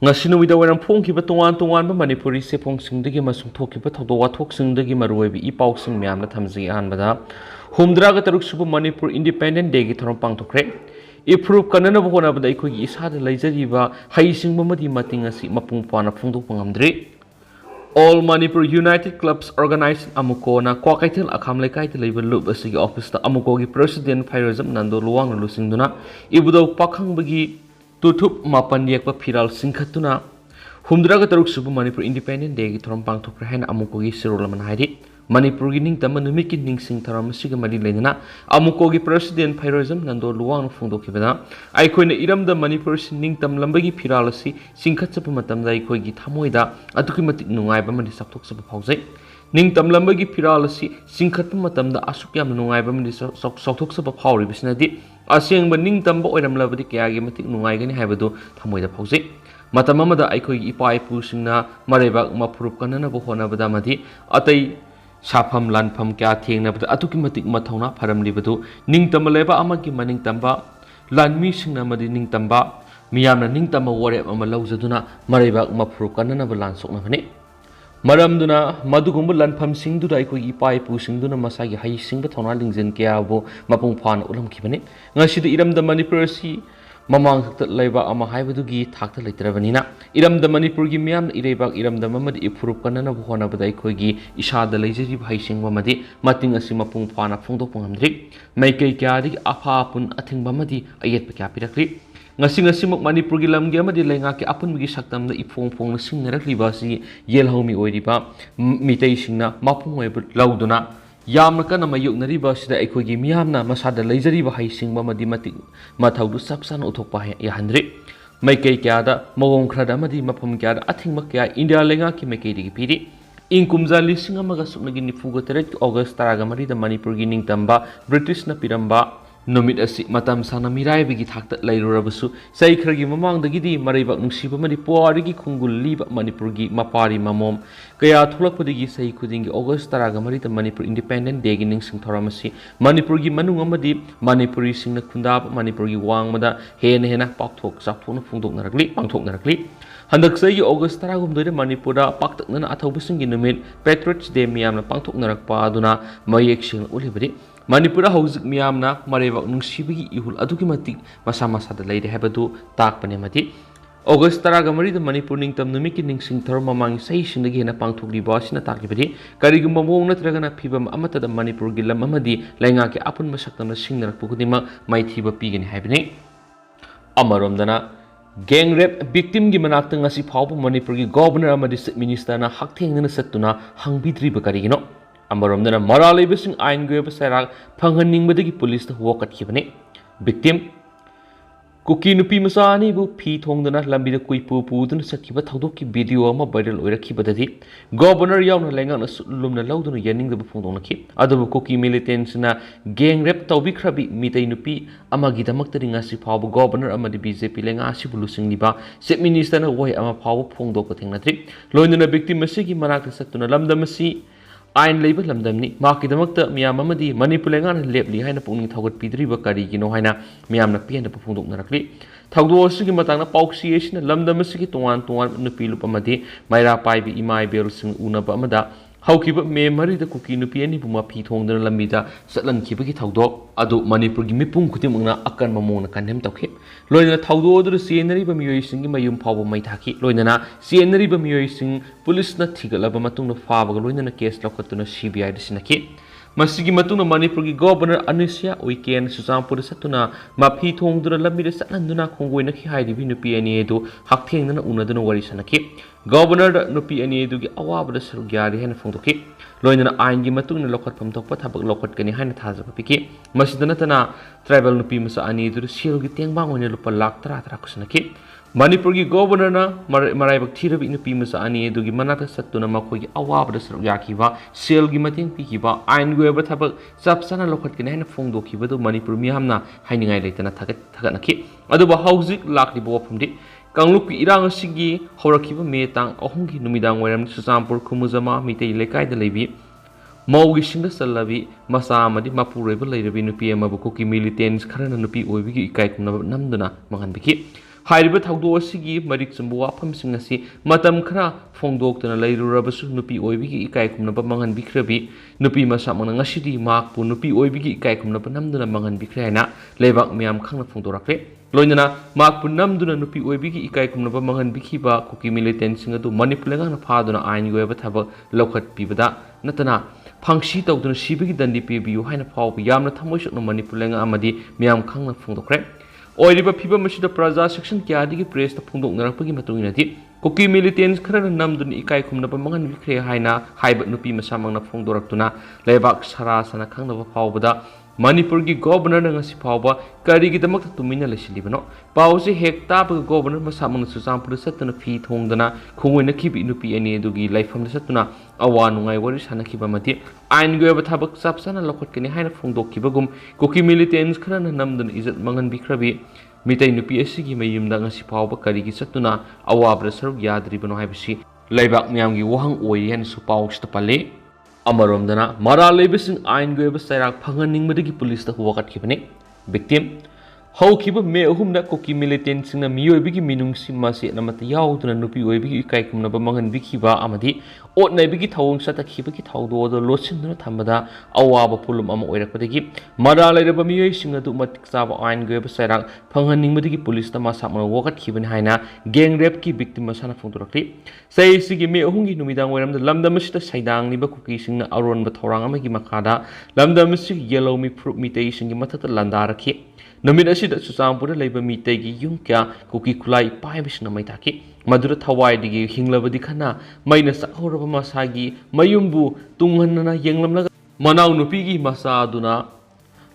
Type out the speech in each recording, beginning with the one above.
ngasi nuida waram phongkiba tongan manipuri sephongsingi masung thokiba thawdo wathoksingi maruibi ipausing myamna thamji anbada humdraga taruk subu manipur independent day gi thorom pangthokre improve kanana bhona bada ikhogi isada laijariba haising mamadi mating asi mapung pana phongdok pangamdri All Manipur United Clubs organized amuko na kwakaitel akham lekai te leiba lub asigi office ta amuko gi president Phairazam Nando luwang lusingduna ibudo pakhang bagi tutup mapan yekpa phiral singkhatuna humdraga taruk subu Manipur Independent Day gi thorom pangthokra hen amuko gi sirolaman haidi Manipur gi ning tama numik ki ning sing tharam siga mari lenana amuko gi president Phairazam Nando luwang phungdokibana ai khoina iramda Manipur ning tam lambagi phiral asi singkhatchapa matamda ai khoi gi thamoida atuki matik nungai ba mani sakthok sab phaujai ning tam lambagi phiral asi singkhatpa matamda asuk yam nungai ba mani sakthok sab phawri bisnadi aseng ba ning tam ba oiram labadi kya gi matik nungai gani haibadu thamoida phaujai matam amada ai khoi gi ipa ipu singna mareba maprup kanana bo hona bada madi atai Shafam lanfam kya thengna bada atuki matik mathona pharamli badu ningtamba leba amagi maning tamba lanmi singna madi ningtamba miyamna ningtamba wore ama laujaduna maraiba mafru kanana balan sokna bani maramduna madugumbu lanfam singdu dai ko ipai pu singduna masagi hai singba thona lingjen kya bo mapung phan ulam khibani ngasida iramda manipur si mamang thakta laiba ama haibadugi thakta leitrabanina iramda manipur gi miyam ireibak iramda mamadi ipurup kanana bhona badai khoigi isada leijari bhai singwa madi mating asi mapung phana phungdok pangamdri maikai kyadi apha pun athingba madi ayet pakya pirakri ngasi mok manipur gi lamge amadi lenga ki apun gi saktam da ipong pong na singna riba si yelhomi oiriba mitei singna mapung oib lauduna yamna kana mayuknari ba sida aikhogi miyamna masada leijari ba haising ba madi mati mathaudu sapsan uthokpa ya handri maikai kya da mawong khrada madi mapam kya da athingma kya india lenga ki maikai digi piri inkumza lising amaga suknagi nifuga 3 August taraga mari da manipur gi ningtamba british na piramba numit asi matam sana mirai bigi thakta lairurabasu sai khragi mamang dagidi maraiba nungsiba mari puari gi khungul liba manipur gi mapari mamom kaya thulakpudigi sai khudingi August taraga mari ta manipur independent day gi ningsing thoramasi manipur gi manung amadi manipuri singna khundab manipur gi wangmada hena pakthok sakthona phungdok narakli handak sai August taragum doide manipura paktakna athobusing gi numit patriots day miyamna pangthok narakpa aduna mayek sing ulibadi Manipura hauzik miyamna mareba nungsibigi ihul aduki matik masa da leide habadu takpane mati August taraga mari da manipur ningtam numiki ningsing thar mamang sai sindagi hena pangthokli basina takibadi karigumba mong natragana phibam amata da manipur gi lam amadi lainga ke apun masaktam singnarak pukudima maithiba pigani habini amaromdana gang rape victim gi manakta ngasi phawbu manipur gi governor amadi minister na hakthengna satuna hangbidri bakarigino Ambaromdana Maral Leibasing ain goeba cheirak phanghani badagi police wokat khibani victim kuki nupi masani bu phi thongdana lambida kuipu puduna sakhiba thodok ki video ama viral oirakhibadadi governor yauna lenga na lumna lauduna yaningda bu phongdona khi adabu kuki militants na gang rape tawbikhrabi mitei nupi amagi damakta ringasi phabu governor amadi BJP lenga asibulusing liba chief minister na woi ama phabu phongdok pathengnatri loinana victim masigi manakta satuna lamdamasi ain leiba lamdamni maki damakta miyam amadi manipur lengan lepli haina pungning thogot pidriba karigino haina miyamna pianda phungdok narakli thawdo asigi matangna pauksi esina lamdamasigi tongan nupi lupa madi maira paibi imai bel sing unaba amada haukiba memory da kuki nupi ani buma phi thongdana lambida satlan khibagi thawdo adu manipur gi mipung kutimangna akan mamona kanem tawkhe loina thawdo adu senari ba miyoi singi mayum phawo mai thaki loina senari ba miyoi sing police na thigalaba matungna fabaga loina case lokatuna CBI disinaki masigi matuna manipur gi governor Anusia weekend Susampur satuna mapi thongduna lambida satlanduna khonggoina khi haidi bi nupi ani edu hakthengna unaduna wari sanaki governor nupi ani edu gi awabada sargyari hena phongdoki loinana ain gi matuna lokat phamthokpa thabak lokat kani haina thajaba piki masidana tana tribal nupi masa ani edu sel gi tengbang oina lupa lakh tara kusanaki Manipur gi governor na maraibak thirabi nupi masa ani edu gi manata satuna makoi gi awabada sargyaki sel gi mating pikiba ain goeba thabak sapsana lokat kani haina phongdoki badu Manipur mihamna hainingai leitana thagatnaki aduba hauzik lakli bo phumdi Kangluk irang sigi horakiba metang ahungi numidang wairam Susampur kumuzama mitei lekai da lebi Maugi singda salabi masa amadi mapureba leirabi nupi amabu kuki militants kharana nupi oibigi ikai kumna namduna manganbiki हाइरिबा थौदोक असिगी Marik चंबु वाफमसिंग असि मतम खरा फोंदोक्तना लैरुरबसु नुपी ओइबिगी इकाय खुमनबा मंगन बिख्रबि नुपी मसामंग ngasidi makpu nupi oibigi ikai khumnaba namduna mangan bikre haina lebak miam khangna phongdorakle loinana makpu namduna nupi oibigi ikai khumnaba mangan bikhiba kuki militant singa du manipulenga na phaduna ain goeba thaba lokhat pibada natana phangsi tawduna sibigi dandi pibiu haina phawbi yamna thamoisukna manipulenga amadi miam khangna phongdokre oiriba phiba masida praja section kyadigi press ta phongdoknarakpagi matunginati kuki militants khara namdun ikai khumnaba mangan bikre haina haiba nupi masamangna phongdoraktuna lebak sarasana khangnaba phawbada manipur gi governor na ngasi phawba karigi damak tumina lesilibano pause hekta ba governor masamangna susampur satuna phi thongdana khungoina khibi nupi ani dugi laifamna satuna awa nungai wari sana khiba mati ain goeba thabak sapsana lokotkani haina phongdokkibagum kuki militants khara namdun izat mangan bikrabi mitai nupi asigi mayumda ngasi phawba karigi satuna awabra saruk yadribano haibisi laibak miyamgi wahang oi hen su pawsta pale amaromdana mara leibasing ain goeba cheirak phanganingmadagi police ta huwakat khibani victim haukiba me ahumna koki militant singna miyoibigi minungsi masi namata yauduna nupi oibigi ikai kumnaba mangan bikhiba amadi otnaibigi thawong sata khibagi thawdo do losinduna thambada awaba pulum ama oirakpadagi mara leiraba miyoi singa du matik chaba ain goeba cheirak phanganingmadagi police ta masamna wakat khibani haina gang rape ki victim masana phongdorakli sei sigi me ahungi numidang oiramda lamdamasita saidang niba koki singna aronba thorang amagi makada lamdamasi yellow mi fruit mitei singi mathata landarakhi Namit asida susampura leiba mitegi yung kya kuki kulai paibisna mai taki madura thawai digi hinglabadi khana maina sakhoraba masagi mayumbu tunghanna yenglamlaga manaw nupigi masa aduna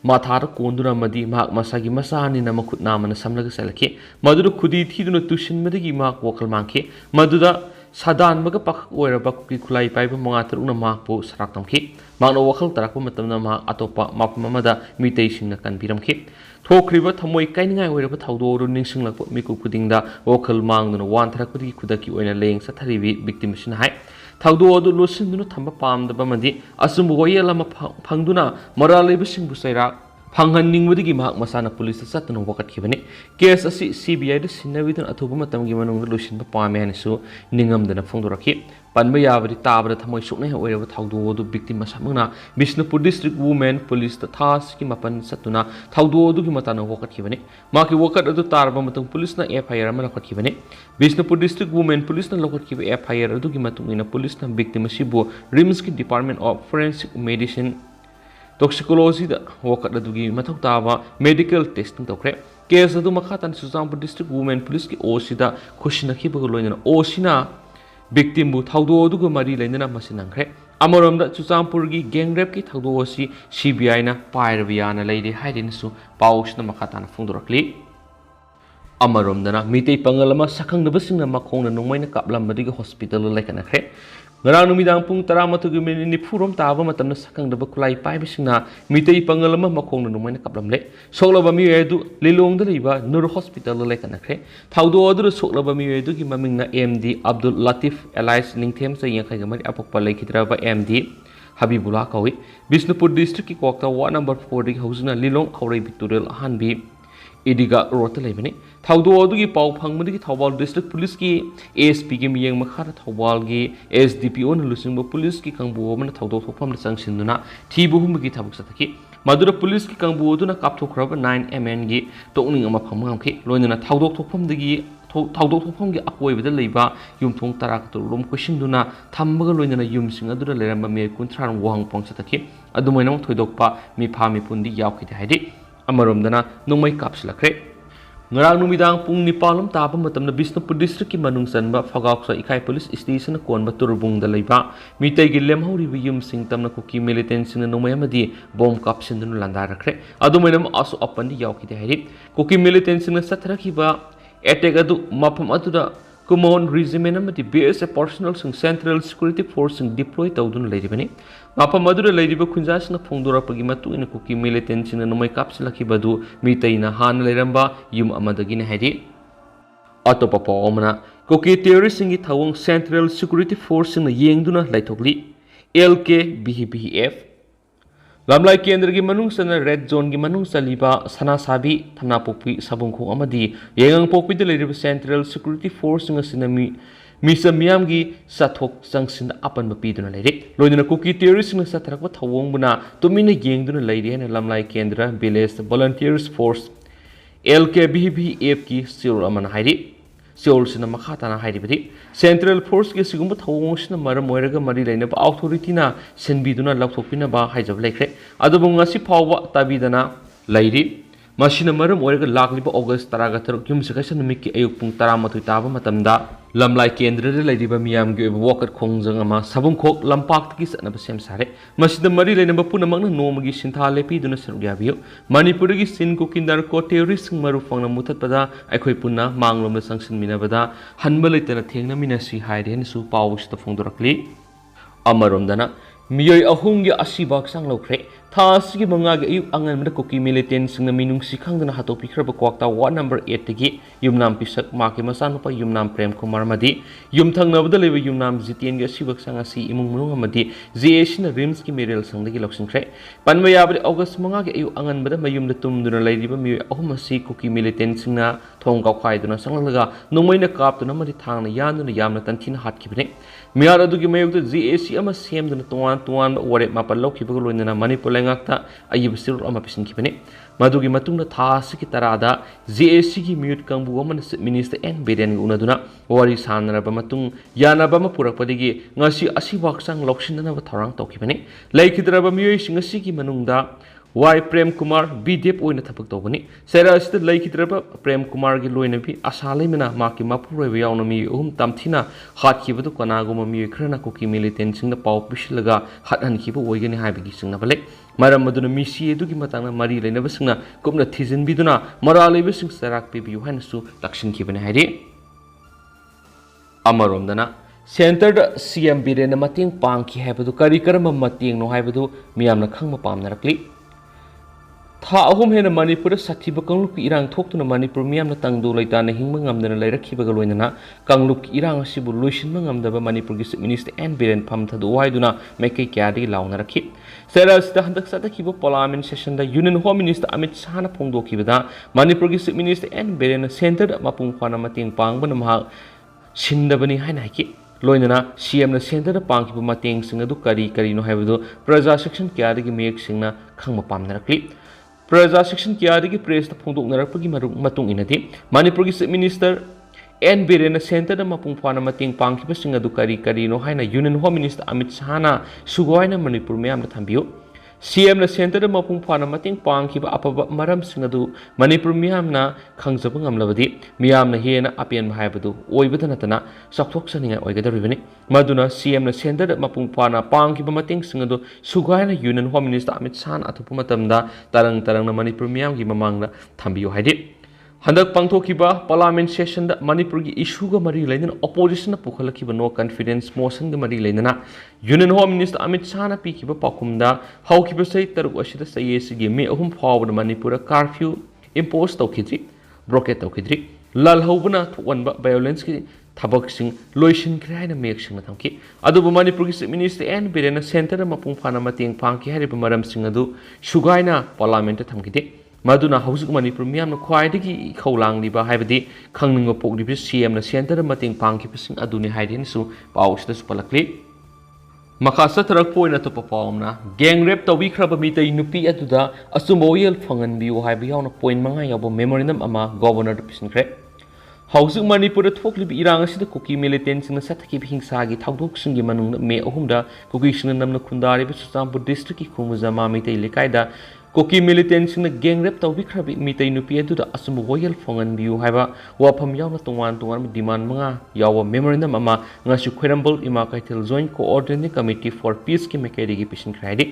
mathara konduna madi mak masagi masani na makut namana samlaga salaki madura khudi thiduna tushin madagi mak wakal mangki madura sadan maga pak oiraba kuki kulai paiba mangataruna makpu sarak tamki makna wakal tarakpa matamna mak atopa mapmamada mitei singna kanbiramki thokriba thamoi kainingai oiraba thawdoru ningsinglakpa miku kudingda wakal mangduna wanthrakpadi kudaki oina leng satharibi victim sin hai thawdo adu losinduna thamba pamdaba madi asumbu wayelama phangduna mara leibasingbu cheirak phanghanningmadagi mahak masana police satna wakat khibani case asi CBI da sinawidan athuba matamgi manungda losinba pame hanisu ningamdana phongdorakhi panba yabari tabra thamoi suknai oiraba thawdo du victim masamna Bishnupur district women police ta thas ki mapan satuna thawdo du ki matana wakat khibani maki wakat adu tarba matung police na FIR ma lakat khibani Bishnupur district women police na lakat khiba FIR adu ki matung ina police na victim asibu RIMS ki department of forensic medicine toxicology da wakat adugi mathau taba medical testing tokre case adu makhatan Suzampur district women police ki OC da khushina ki bagoloina OC na victim bu thawdo aduga mari lainana masinangre amoromda Suzampur gi gang rape ki thawdo osi CBI na pairbiana leide haidin su pausna makhatan phungdorakli amaromdana mitei pangalama sakhangdabasingna makhongna nongmaina kaplambadiga hospital laikanakre ngarang numidang pung 12 nipurom taba matamna sakhangdaba kulai paibisingna mitei pangalama makhongna nongmaina kaplamle soklaba mi edu lilongda leiba nur hospital laikanakre thawdo adu soklaba mi edu gi mamingna MD Abdul Latif Elias Ningthem sa yankhai gamari apokpa laikhidraba MD Habibullah kawi Bishnupur district ki kokta ward number 4 ri hausna lilong khaurai victorial hanbi Idiga rota leibani thawdo adugi pau phangmadi Thawbal district police ki ASP ki miyeng makhara Thawbal gi SDPO na lusingba police ki kangbu amana thawdo thokpham changsinduna thibuhum gi thabuk sathaki madura police ki kangbu aduna kapthokraba 9 MN gi tokning ama phamngamki loinana thawdo thokpham dagi thawdo thokpham gi akoibada leiba yumthong tarak rum kwishingduna thambaga loinana yumsing adura leramba me kunthran wahang pong sathaki adumaina thoidokpa mi pha mi pundi yawkhide haidi amaromdana nongmai kapsilakre ngarang numidang pung nipalom taba matamna Bishnupur district ki manung sanba phagauksa ikai police station konba turbung da leiba mitei gi lemhori bi yum sing tamna kuki militant sing nongmai amadi bomb kapsindunu landarakre adumainam asu apandi yawkide hari kuki militant sing sathrakhi ba attack adu mafam aduda Kumon regiment amadi BSF personnel sing Central Security Force sing deploy tawdun leiribani mapa madura leiriba khunjasna phongdora pagi matu ina kuki militant sing nomai kapsilaki badu mitaina han leiramba yum amadagi ne haidi atopa pawmana kuki terrorist sing thawong Central Security Force sing yengduna laithokli LK BHF lamlai kendra gi manung sana red zone gi manung saliba sana sabi thana pokpi sabungkhong amadi yengang pokpi de leiriba central security force nga sinami misa miyam gi sathok sangsin apan ba piduna leire loiduna kuki terrorist nga satharak ba thawong buna tumina yengduna leire na lamlai kendra village volunteers force LKBBF ki sir aman hairi Seoul sina makhatana hairibadi Central Force ke sigumba thawong sina maram moiraga mari lainaba authority na senbiduna laukthokpina ba haijab lekre adubu ngasi phawba tabidana lairi masina maram moiraga lakliba August 13 yumsakasa numikki ayuk pung 13 taba matamda lamlai kendra de lairiba miyam ge wakat khongjang ama sabungkhok lampak ki sanaba sem sare masida mari lainaba punamakna nomagi sintha lepi duna sarugyabiyo manipur gi sin ko kindar ko terrorist maru fangna muthatpada aikhoi punna manglom na sangsin minabada hanba leitana thengna minasi haiden su pawsta phongdorakli amaromdana miyoi ahumgi asibak sanglokre thasigi mangagi ayuk anganmada koki militant singna minungsi khangdana hatopi khraba kwakta ward number 8 tagi yumnam pisak maki masanupa yumnam prem kumar madi yumthangnabada leba yumnam jitien gi asibak sangasi imung munung amadi JAC na rims ki merel sangdagi loksinkhre panma yabri august mangagi ayuk anganmada mayumda tumduna leiriba miyoi ahum asi koki militant singna thong kawkhaiduna sanglaga nongmoina kaptuna madi thangna yanduna yamna tanthina hatkibne miyar adugi mayukta JAC ama semduna tuan ware mapal lokhibaga loinana manipur ngakta ayib sir ama pisin kibane madugi matungna thasi ki tarada JAC gi mute kangbu woman minister N Beden unaduna wari sanraba matung yanaba ma purakpadigi ngasi asibak sang lokshinna ba tharang tokibane laikhidraba miyoi singasi gi manungda Y Prem Kumar BDF oina thapak tobani sera sta laikhidraba Prem Kumar gi loina bi asalai mena maki mapuroi yauna mi tamthina hatkibadu kanaguma mi khrana koki militant singna paw pishlaga hathan khibu oigani haibigi singna bale maram maduna misi edugi matangna mari leinaba singna kupna thizin biduna maralaiba sing sarak pibiu hanasu lakshin khibane hairi amaromdana center da CM Birena mating pangki haibadu kari karama mating no haibadu miyamna khangma pamnarakli tha ahum hena manipur sathiba kangluk irang thoktuna manipur miyamna tangdu laitana hingma ngamdana lairakhibaga loinana kangluk irang asibu loisinma ngamdaba manipur gi minister N Biren phamthadu waiduna mekai kyadi launaraki serasida handak satakhiba parliament session da union home minister Amit Shah na phongdokhibada manipur gi minister N Biren center da mapung phana mating pangbana ma sindabani haina haki loinana CM na center da pangkiba mating singa du kari no haibadu praja section kyadi gi mek singna khangma pamnarakli Praja section kiyadagi press ta phongdok narakpagi matung inati Manipur gi minister N Biren center da mapung phana mating pangkiba singa du kari no haina union home minister Amit Shah na sugoina Manipur meyam na thambiyo CM na center da mapung phana mating pangkiba apaba maram singa du Manipur meyam na khangjaba ngamlabadi meyam na hena apian haibadu oibada natana sakthok saninga oigadaribani maduna CM na center da mapung phana pangkiba mating singa du sugoina union home minister Amit Shah na athupu matamda tarang na Manipur meyam gi mamangna thambiyo haidi handak pangthokiba parliament session da Manipur gi issue ga mari lainana opposition na pukhalakhiba no confidence motion ga mari lainana union home minister Amit Shah na pikiba pakumda haukiba sai taruk asida CAC gi me ahum fawba Manipur curfew impose tawkhidri blockade tawkhidri lal hobuna thwanba violence ki thabak sing loisin kraina mek sing na thamki adubu Manipur gi minister N Biren center da mapung phana mating pangki hariba maram sing adu sugaina parliament ta thamkide maduna hausuk Manipur miyamna khwaidagi khaulang liba haibadi khangninga poklibi CM na center da mating pangki pasing aduni haidin su pawsta su palakli makasa tarak poina to papawna gang rape tawi khraba mitai nupi aduda asumoyel phangan biu haibi yauna point manga yabo memorandum ama governor da pisinkhre hausuk Manipur da thoklibi irang asida koki militant singna sathaki hingsa gi thawdok singi manungna me ahumda koki singna namna khundari bi Chusampu district ki khumujama mitai lekaida koki militant singna gang rape tawi khrabi mitai nupi aduda asumu royal phangan biu haiba wafam yauna tongwan demand manga yawa memorandum ama ngasu khwerambol ima kaithil joint coordinating committee for peace ki mekedi gi pisin khraidi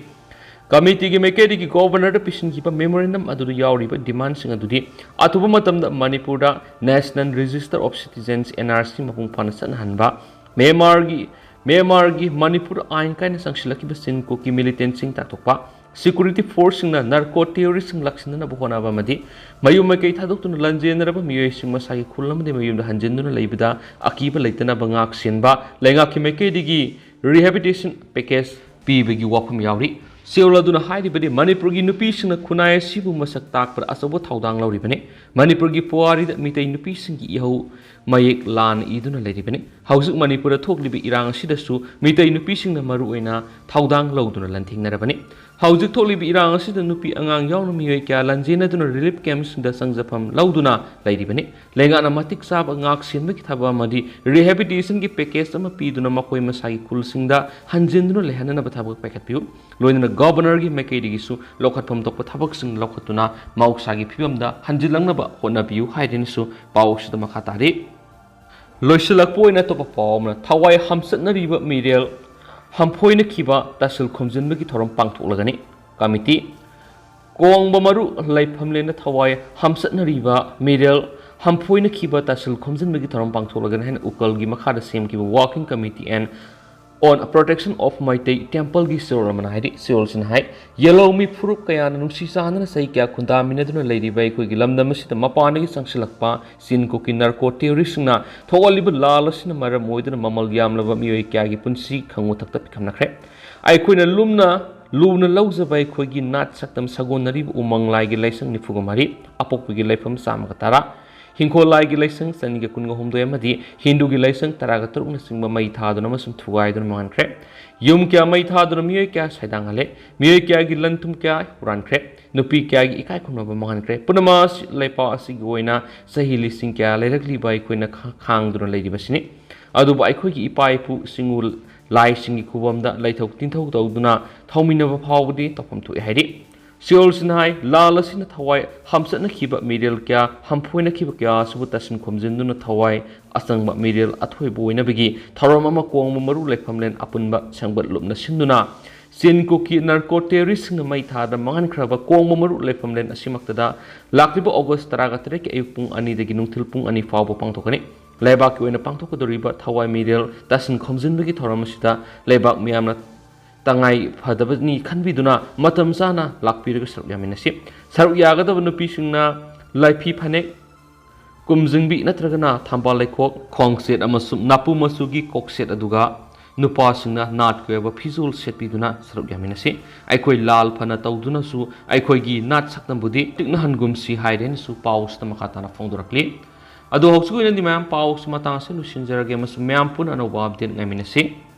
committee gi mekedi gi governor da pisin gi memorandum aduda yauri ba demand sing adudi atuba matam da Manipur da national register of citizens NRC mapung phana san hanba memar gi Manipur ain kaina sangsilaki ba sin koki militant sing taktopa security force na narco terrorist laksina na buhona ba madi mayum makai thadok tun lanjenra ba miyoi sing masagi khulam de mayum da hanjenduna leibida akiba leitana ba ngak senba lenga ki makai digi rehabilitation package pi bigi wafum yauri Seoladuna hairibadi Manipurgi nupising na kunai sibu masak takpar asobo thaudang lauribani Manipurgi puari da mitai nupising gi ihau mayek lan iduna lairibani hausuk Manipura thoklibi irang sidasu mitai nupising na maruoina thaudang lauduna lanthingnarabani hausuk thoklibi irang sida nupi angang yauna miyoi kya lanjena duna relief camps da sangjapam lauduna lairibani lengana matik sab ngak sinbaki thaba madi rehabilitation gi package ama piduna makoi masagi kulsingda hanjenduna lehanana bathabak pakatpiu loina governor gi mekedi gisu lokhatpham tokpa thabak sing lokhatuna mausagi phibamda hanjilangnaba honabiu haidinisu pawsida makhatari loisilakpoina topa pawmna thawai hamsatnariba mirel hampoina kiba tasil khomjinbagi thorom pangthoklagani committee kongba maru laifamlena thawai hamsatnariba mirel hampoina kiba tasil khomjinbagi thorom pangthoklagani hen ukalgi makhada semkiba working committee and on protection of Maitai temple gi Siolramana haidi Siolsin hai yellow mi furup kaya na nungsi sana sai kya khunda minaduna lady bai khoi gi lamdam sita mapana gi sangsilakpa sin ko ki narco terrorist na thogalibu lalasina mara moiduna mamal yamlaba mioi kya gi punsi khangu takta pikhamna khre ai khoina luna lauza bai khoi gi nat saktam sagonari umang lai gi laisang ni fugumari apok gi laifam samga tara Hingkolai gi laisang sani gi kunga homdoi amadi Hindu gi laisang taraga turukna singba mai thaduna masum thugaiduna mankhre yum kya mai thaduna miyoi kya saidang hale miyoi kya gi lantum kya hurankhre nupi kya gi ikai khunba mankhre punama laipa asi gi oina sahi lising kya lairakli bai koina khangduna leidi basini aduba aikhoi gi ipai pu singul lai singi khubamda laithok tinthok tawduna thauminaba phawbudi topam thu haidi Seoul Sinhai, Lala Sina Tawai, Hamsat Nakiba Medial Kya, Hampoina Kiba Kya, Subutasin Komzinduna Tawai, Asang Medial Atway Boina Bigi, Taramama Kwong Maru Lekhamlen Apunba, Sangbat Lumna Sinduna, Sin Koki Narco Terrorist Maita, the Mangan Kraba, Kwong Maru Lekhamlen Asimaktada, Lakiba August Taragatrek, Epung Ani the Ginung Tilpung Ani Fabo Pangtokani, Lebak in a Pangtoka the Riba, Tawai Medial, Dasin Komzindagi Taramasita, Lebak Miamna. Tangai phadabani khanbiduna matam sana lakpiraga saruk yaminasi saruk yagadaba nupisingna laipi phanek kumjingbi natragana thambal laikok khongset amasum napu masugi kokset aduga nupa singna nat koeba phizul setpiduna saruk yaminasi aikoi lal phana tawduna su aikoi gi nat saknambudi tikna hangumsi haiden su paus tamakata na phongdurakli adu hoksugo ina di mayam paus matang se lusinjarage masum mayam pun anoba update ngaminasi